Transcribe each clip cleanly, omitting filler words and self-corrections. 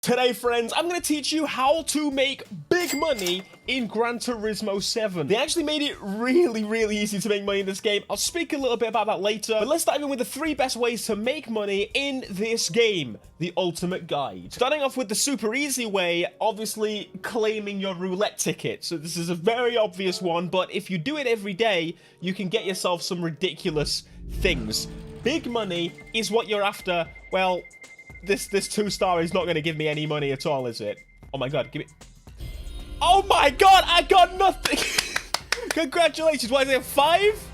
Today, friends, I'm going to teach you how to make big money in Gran Turismo 7. They actually made it really easy to make money in this game. I'll speak a little bit about that later, but let's dive in with the 3 best ways to make money in this game, the ultimate guide. Starting off with the super easy way, obviously claiming your roulette ticket. So this is a very obvious one, but if you do it every day, you can get yourself some ridiculous things. Big money is what you're after. Well, this 2-star is not going to give me any money at all, is it? Oh my god, give me... Oh my god, I got nothing! Congratulations, what is it, 5?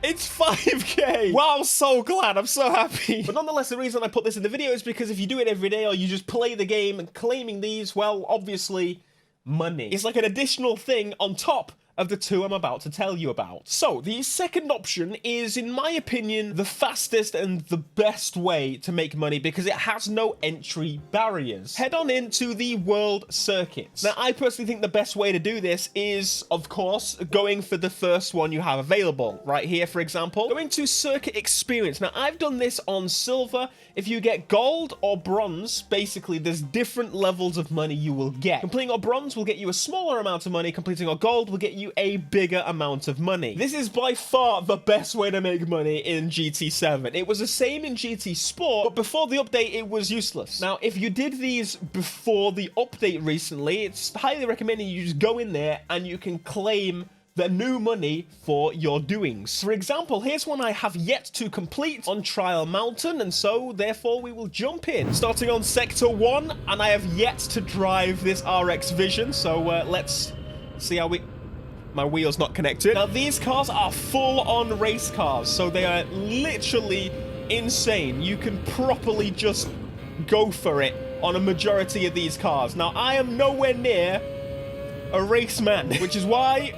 It's 5k! Wow, I'm so glad, I'm so happy. But nonetheless, the reason I put this in the video is because if you do it every day or you just play the game and claiming these, well, obviously, money. It's like an additional thing on top of the 2 I'm about to tell you about. So, the second option is, in my opinion, the fastest and the best way to make money because it has no entry barriers. Head on into the world circuits. Now, I personally think the best way to do this is, of course, going for the first one you have available. Right here, for example, going to circuit experience. Now, I've done this on silver. If you get gold or bronze, basically, there's different levels of money you will get. Completing a bronze will get you a smaller amount of money. Completing a gold will get you a bigger amount of money. This is by far the best way to make money in GT7. It was the same in GT Sport, but before the update, it was useless. Now, if you did these before the update recently, it's highly recommended you just go in there and you can claim the new money for your doings. For example, here's one I have yet to complete on Trial Mountain, and so therefore we will jump in. Starting on Sector 1, and I have yet to drive this RX Vision, so let's see how we... My wheel's not connected. Now, these cars are full-on race cars, so they are literally insane. You can properly just go for it on a majority of these cars. Now, I am nowhere near a race man, which is why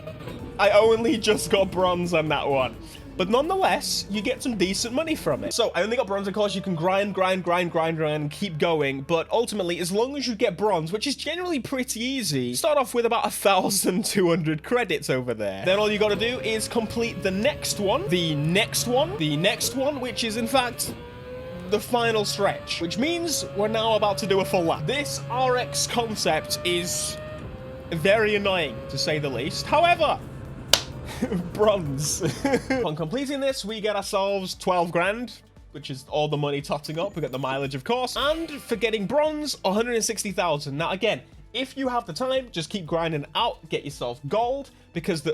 I only just got bronze on that one. But nonetheless, you get some decent money from it. So, I only got bronze, of course. You can grind, and keep going. But ultimately, as long as you get bronze, which is generally pretty easy, start off with about 1,200 credits over there. Then all you gotta do is complete the next one, the next one, the next one, which is, in fact, the final stretch. Which means we're now about to do a full lap. This RX concept is very annoying, to say the least. However... bronze. On completing this, we get ourselves 12 grand, which is all the money totting up. We get the mileage, of course. And for getting bronze, 160,000. Now, again, if you have the time, just keep grinding out, get yourself gold, because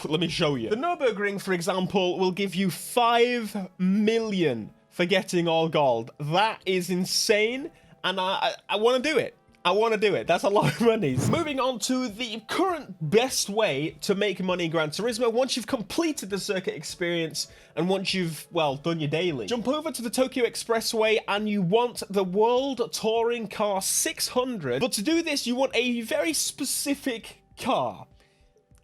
let me show you. The Nürburgring, for example, will give you 5 million for getting all gold. That is insane, and I want to do it. I want to do it. That's a lot of money. Moving on to the current best way to make money in Gran Turismo. Once you've completed the circuit experience and once you've, well, done your daily, jump over to the Tokyo Expressway and you want the World Touring Car 600. But to do this, you want a very specific car.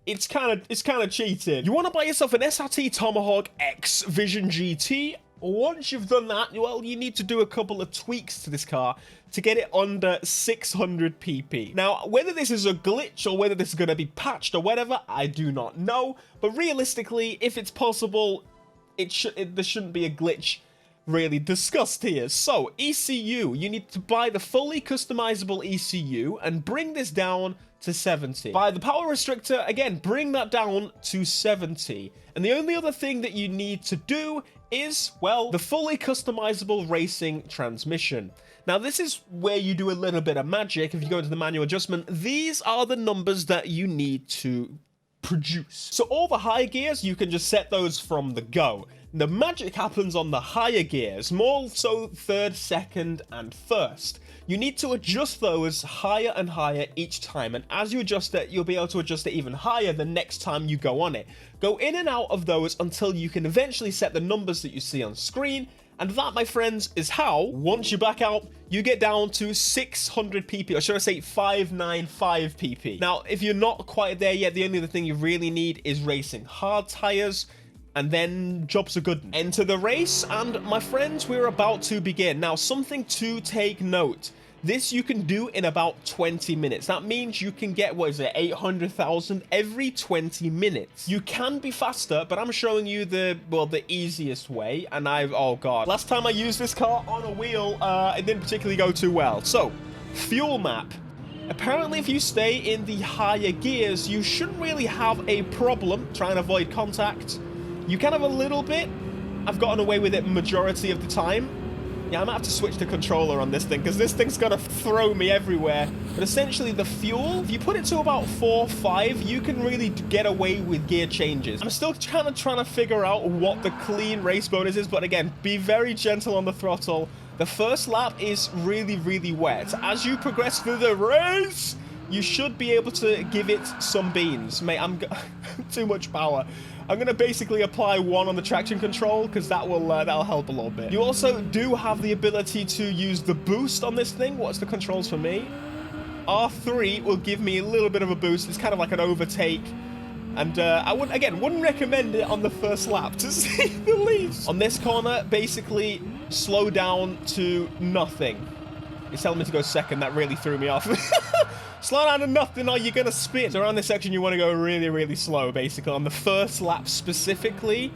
It's kind of cheating. You want to buy yourself an SRT Tomahawk X Vision GT. Once you've done that, well, you need to do a couple of tweaks to this car to get it under 600 pp. Now, whether this is a glitch or whether this is going to be patched or whatever, I do not know. But realistically, if it's possible, there shouldn't be a glitch really discussed here. So, ECU, you need to buy the fully customizable ECU and bring this down to 70. Buy the power restrictor, again, bring that down to 70. And the only other thing that you need to do is, well, the fully customizable racing transmission. Now, this is where you do a little bit of magic. If you go into the manual adjustment, these are the numbers that you need to produce. So all the high gears, you can just set those from the go. The magic happens on the higher gears, more so third, second, and first. You need to adjust those higher and higher each time, and as you adjust it, you'll be able to adjust it even higher the next time you go on it. Go in and out of those until you can eventually set the numbers that you see on screen, and that, my friends, is how, once you back out, you get down to 600 pp, or should I say 595 pp. Now, if you're not quite there yet, the only other thing you really need is racing hard tires, and then jobs are good. Enter the race, and my friends, we're about to begin. Now, something to take note. This you can do in about 20 minutes. That means you can get, what is it, 800,000 every 20 minutes. You can be faster, but I'm showing you the easiest way. And oh God. Last time I used this car on a wheel, it didn't particularly go too well. So, fuel map. Apparently, if you stay in the higher gears, you shouldn't really have a problem trying to avoid contact. You can have a little bit. I've gotten away with it majority of the time. Yeah, I might have to switch the controller on this thing, because this thing's gonna throw me everywhere. But essentially, the fuel, if you put it to about 4, 5, you can really get away with gear changes. I'm still kind of trying to figure out what the clean race bonus is, but again, be very gentle on the throttle. The first lap is really, really wet. As you progress through the race, you should be able to give it some beans. Mate, I'm too much power. I'm going to basically apply 1 on the traction control, because that'll help a little bit. You also do have the ability to use the boost on this thing. What's the controls for me? R3 will give me a little bit of a boost. It's kind of like an overtake. And I wouldn't recommend it on the first lap, to say the least. On this corner, basically slow down to nothing. It's telling me to go second. That really threw me off. Slow down to nothing or you're going to spin. So around this section, you want to go really, really slow, basically. On the first lap specifically,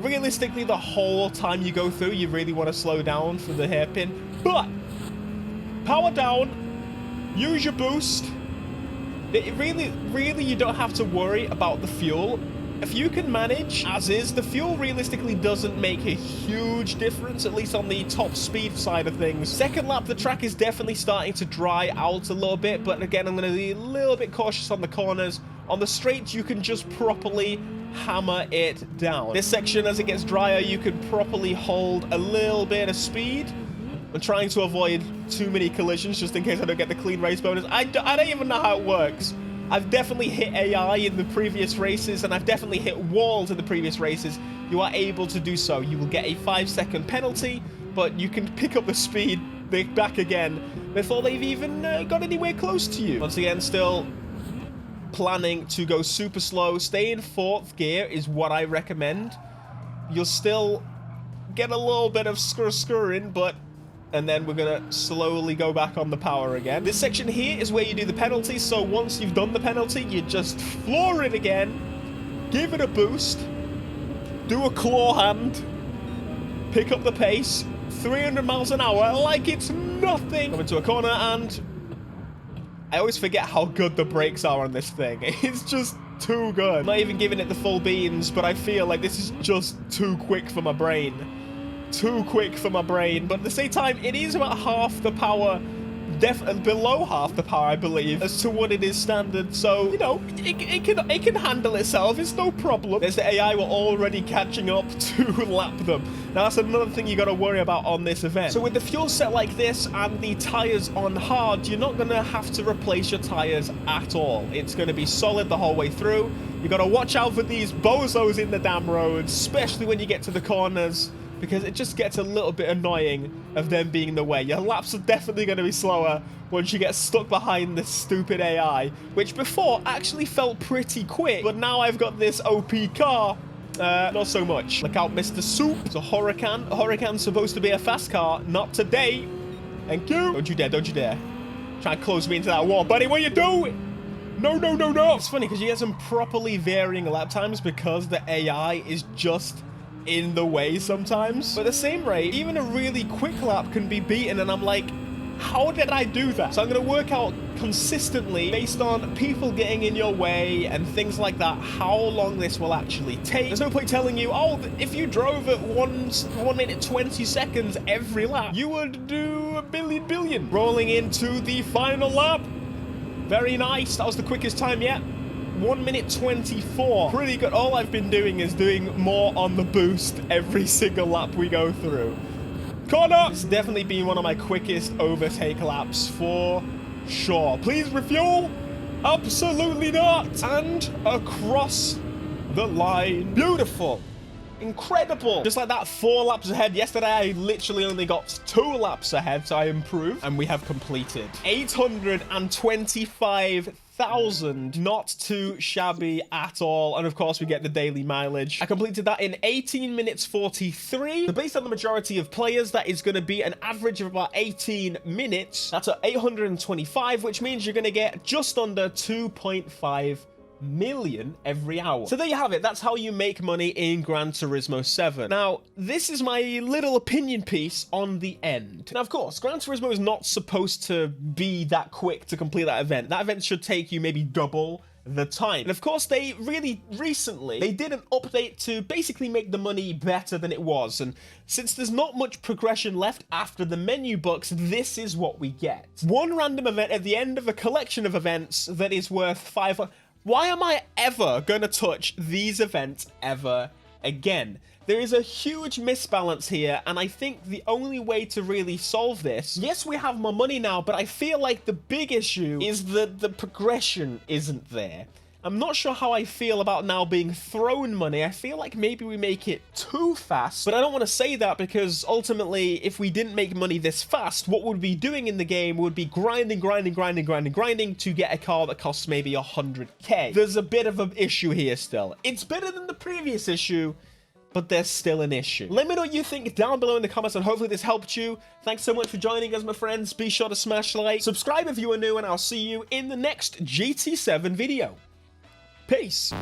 realistically, the whole time you go through, you really want to slow down for the hairpin. But power down, use your boost. It really, you don't have to worry about the fuel. If you can manage as is, the fuel realistically doesn't make a huge difference, at least on the top speed side of things. Second lap, the track is definitely starting to dry out a little bit, but again, I'm going to be a little bit cautious on the corners. On the straights, you can just properly hammer it down. This section, as it gets drier, you can properly hold a little bit of speed. I'm trying to avoid too many collisions just in case I don't get the clean race bonus. I don't even know how it works. I've definitely hit AI in the previous races, and I've definitely hit walls in the previous races. You are able to do so. You will get a 5-second penalty, but you can pick up the speed back again before they've even got anywhere close to you. Once again, still planning to go super slow. Stay in 4th gear is what I recommend. You'll still get a little bit of scurring, but... And then we're going to slowly go back on the power again. This section here is where you do the penalty. So once you've done the penalty, you just floor it again. Give it a boost. Do a claw hand. Pick up the pace. 300 miles an hour like it's nothing. Come into a corner and... I always forget how good the brakes are on this thing. It's just too good. I'm not even giving it the full beans, but I feel like this is just too quick for my brain. Too quick for my brain, but at the same time, it is about half the power, below half the power, I believe, as to what it is standard. So, you know, it can handle itself. It's no problem. There's the AI, we're already catching up to lap them. Now, that's another thing you got to worry about on this event. So with the fuel set like this and the tires on hard, you're not going to have to replace your tires at all. It's going to be solid the whole way through. You got to watch out for these bozos in the damn roads, especially when you get to the corners, because it just gets a little bit annoying of them being in the way. Your laps are definitely going to be slower once you get stuck behind this stupid AI, which before actually felt pretty quick, but now I've got this OP car, not so much. Look out, Mr. Soup. It's a Huracan. A Huracan's supposed to be a fast car. Not today. Thank you. Don't you dare, don't you dare. Try and close me into that wall, buddy. What are you doing? No, no, no, no. It's funny because you get some properly varying lap times because the AI is just in the way sometimes. But at the same rate, even a really quick lap can be beaten, and I'm like, how did I do that? So I'm going to work out consistently, based on people getting in your way and things like that, how long this will actually take. There's no point telling you, oh, if you drove at 1 minute 20 seconds every lap, you would do a billion. Rolling into the final lap. Very nice. That was the quickest time yet. 1 minute 24. Pretty good. All I've been doing is doing more on the boost every single lap we go through. Corner! It's definitely been one of my quickest overtake laps for sure. Please refuel. Absolutely not. And across the line. Beautiful. Incredible. Just like that, 4 laps ahead. Yesterday, I literally only got 2 laps ahead, so I improved. And we have completed 825,000. Not too shabby at all. And of course, we get the daily mileage. I completed that in 18 minutes 43. So based on the majority of players, that is going to be an average of about 18 minutes. That's at 825, which means you're going to get just under 2.5 million every hour. So there you have it. That's how you make money in Gran Turismo 7. Now, this is my little opinion piece on the end. Now, of course, Gran Turismo is not supposed to be that quick to complete that event. That event should take you maybe double the time. And of course, they really recently, they did an update to basically make the money better than it was. And since there's not much progression left after the menu books, this is what we get. One random event at the end of a collection of events that is worth 500. Why am I ever going to touch these events ever again? There is a huge misbalance here, and I think the only way to really solve this, yes, we have more money now, but I feel like the big issue is that the progression isn't there. I'm not sure how I feel about now being thrown money. I feel like maybe we make it too fast, but I don't want to say that because ultimately, if we didn't make money this fast, what we'd be doing in the game would be grinding to get a car that costs maybe 100k. There's a bit of an issue here still. It's better than the previous issue, but there's still an issue. Let me know what you think down below in the comments, and hopefully this helped you. Thanks so much for joining us, my friends. Be sure to smash like, subscribe if you are new, and I'll see you in the next GT7 video. Peace.